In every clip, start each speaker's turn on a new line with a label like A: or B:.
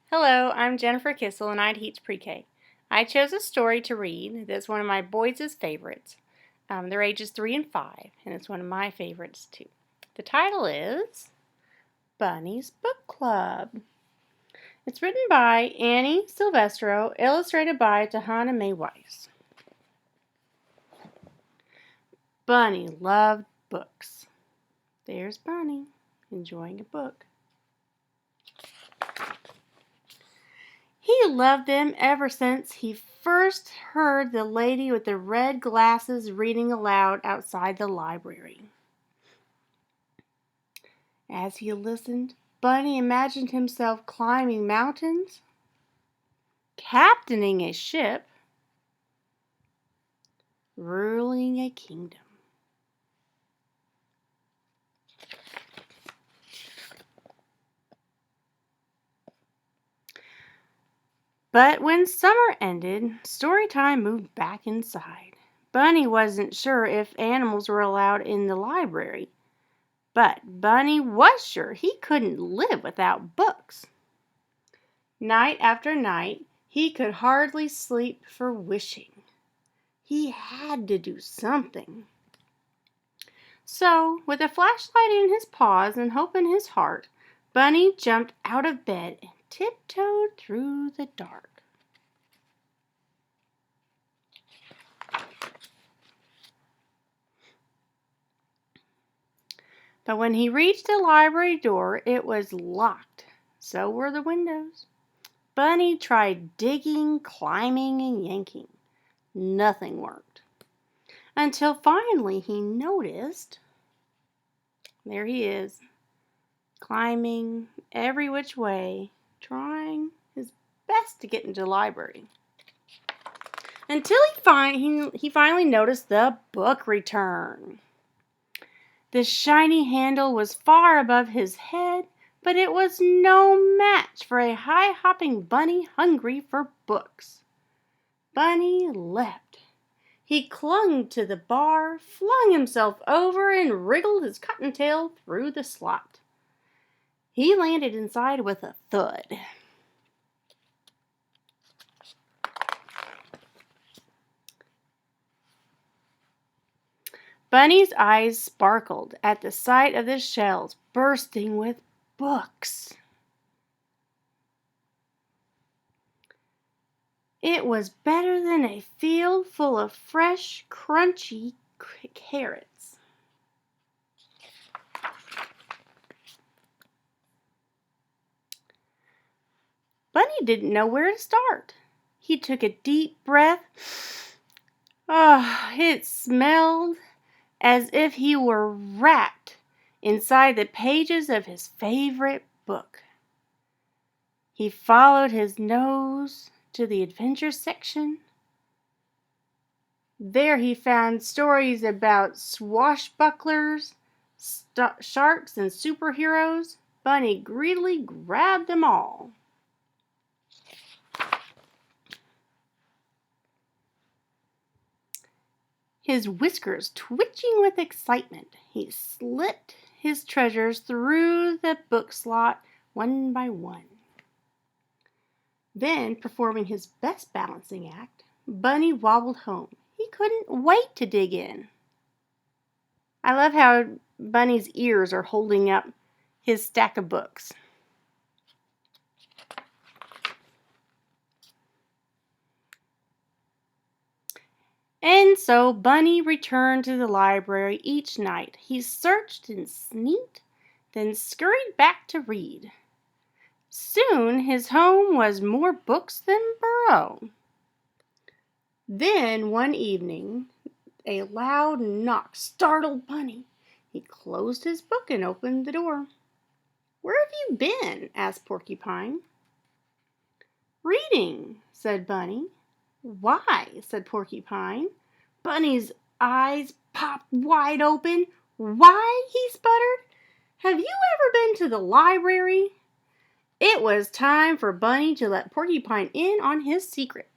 A: Hello, I'm Jennifer Kissel and I teach pre-K. I chose a story to read that's one of my boys' favorites. They're ages 3 and 5, and it's one of my favorites too. The title is Bunny's Book Club. It's written by Annie Silvestro, illustrated by Tahana Mae Weiss. Bunny loved books. There's Bunny, enjoying a book. He loved them ever since he first heard the lady with the red glasses reading aloud outside the library. As he listened, Bunny imagined himself climbing mountains, captaining a ship, ruling a kingdom. But when summer ended, story time moved back inside. Bunny wasn't sure if animals were allowed in the library, but Bunny was sure he couldn't live without books. Night after night, he could hardly sleep for wishing. He had to do something. So, with a flashlight in his paws and hope in his heart, Bunny jumped out of bed and tiptoed through the dark. But when he reached the library door, it was locked. So were the windows. Bunny tried digging, climbing, and yanking. Nothing worked. Until finally he noticed, there he is, climbing every which way, trying his best to get into the library. Until he finally noticed the book return. The shiny handle was far above his head, but it was no match for a high-hopping bunny hungry for books. Bunny leapt. He clung to the bar, flung himself over, and wriggled his cottontail through the slot. He landed inside with a thud. Bunny's eyes sparkled at the sight of the shelves bursting with books. It was better than a field full of fresh, crunchy carrots. Bunny didn't know where to start. He took a deep breath. It smelled as if he were wrapped inside the pages of his favorite book. He followed his nose to the adventure section. There he found stories about swashbucklers, sharks, and superheroes. Bunny greedily grabbed them all. His whiskers twitching with excitement, he slipped his treasures through the book slot one by one. Then, performing his best balancing act, Bunny wobbled home. He couldn't wait to dig in. I love how Bunny's ears are holding up his stack of books. And so Bunny returned to the library each night. He searched and sneaked, then scurried back to read. Soon his home was more books than burrow. Then one evening, a loud knock startled Bunny. He closed his book and opened the door. "Where have you been?" asked Porcupine. "Reading," said Bunny. "Why?" said Porcupine. Bunny's eyes popped wide open. "Why?" he sputtered. "Have you ever been to the library?" It was time for Bunny to let Porcupine in on his secret.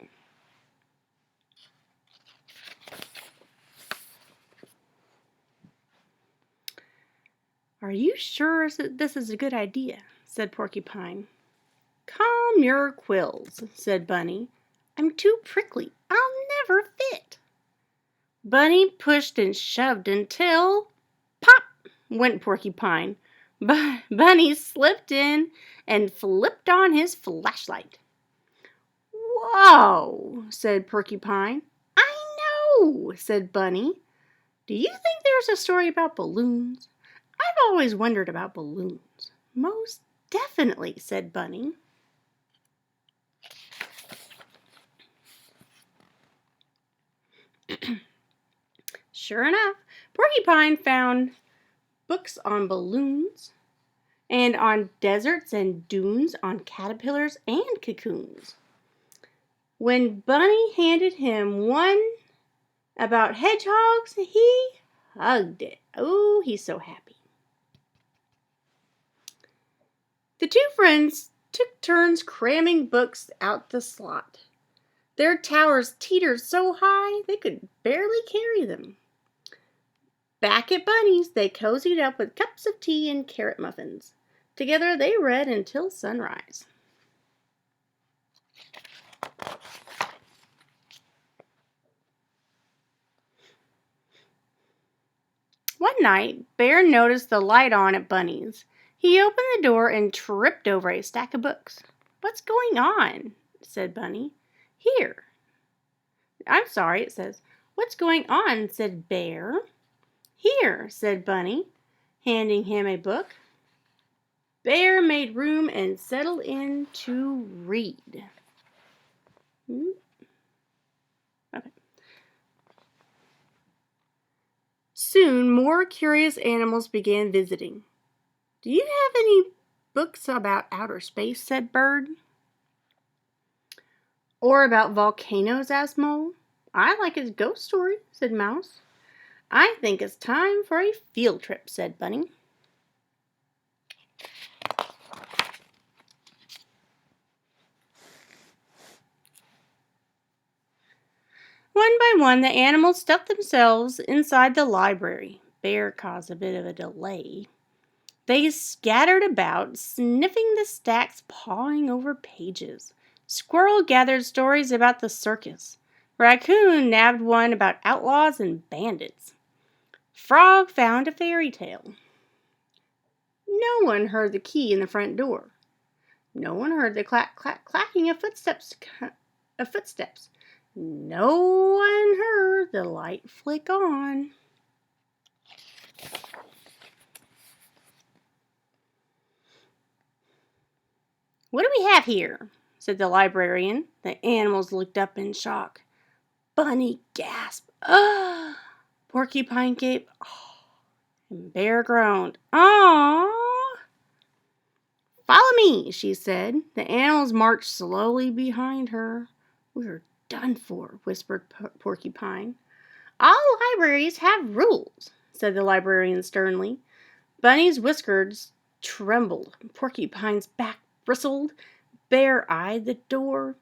A: "Are you sure this is a good idea?" said Porcupine. "Come calm your quills," said Bunny. "I'm too prickly. I'll never fit." Bunny pushed and shoved until pop went Porcupine. Bunny slipped in and flipped on his flashlight. "Whoa," said Porcupine. "I know," said Bunny. "Do you think there's a story about balloons? I've always wondered about balloons." "Most definitely," said Bunny. Sure enough, Porcupine found books on balloons and on deserts and dunes, on caterpillars and cocoons. When Bunny handed him one about hedgehogs, he hugged it. Oh, he's so happy. The two friends took turns cramming books out the slot. Their towers teetered so high they could barely carry them. Back at Bunny's, they cozied up with cups of tea and carrot muffins. Together they read until sunrise. One night, Bear noticed the light on at Bunny's. He opened the door and tripped over a stack of books. "What's going on?" said Bunny. "Here." "I'm sorry," it says. "What's going on?" said Bear. "Here," said Bunny, handing him a book. Bear made room and settled in to read. Okay. Soon more curious animals began visiting. "Do you have any books about outer space?" said Bird. "Or about volcanoes?" asked Mole. "I like a ghost story," said Mouse. "I think it's time for a field trip," said Bunny. One by one, the animals stuffed themselves inside the library. Bear caused a bit of a delay. They scattered about, sniffing the stacks, pawing over pages. Squirrel gathered stories about the circus. Raccoon nabbed one about outlaws and bandits. Frog found a fairy tale. No one heard the key in the front door. No one heard the clack, clack, clacking of footsteps. No one heard the light flick on. "What do we have here?" said the librarian. The animals looked up in shock. Bunny gasped. "Ugh!" Porcupine gaped. "Oh!" And Bear groaned. "Aw!" "Follow me," she said. The animals marched slowly behind her. "We're done for," whispered Porcupine. "All libraries have rules," said the librarian sternly. Bunny's whiskers trembled. Porcupine's back bristled. Bear eyed the door.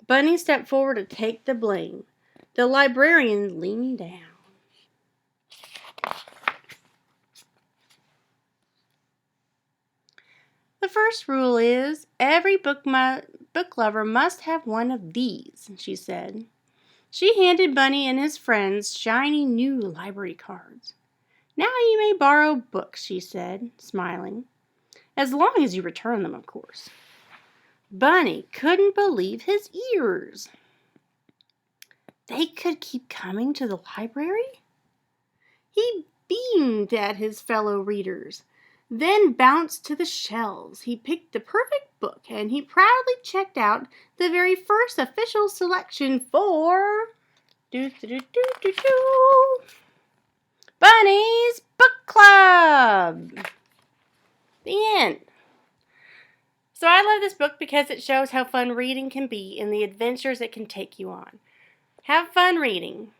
A: Bunny stepped forward to take the blame. The librarian leaned down. "The first rule is every book lover must have one of these," she said. She handed Bunny and his friends shiny new library cards. "Now you may borrow books," she said, smiling. "As long as you return them, of course." Bunny couldn't believe his ears. They could keep coming to the library? He beamed at his fellow readers, then bounced to the shelves. He picked the perfect book, and he proudly checked out the very first official selection for Bunny's Book Club. The end. So I love this book because it shows how fun reading can be and the adventures it can take you on. Have fun reading.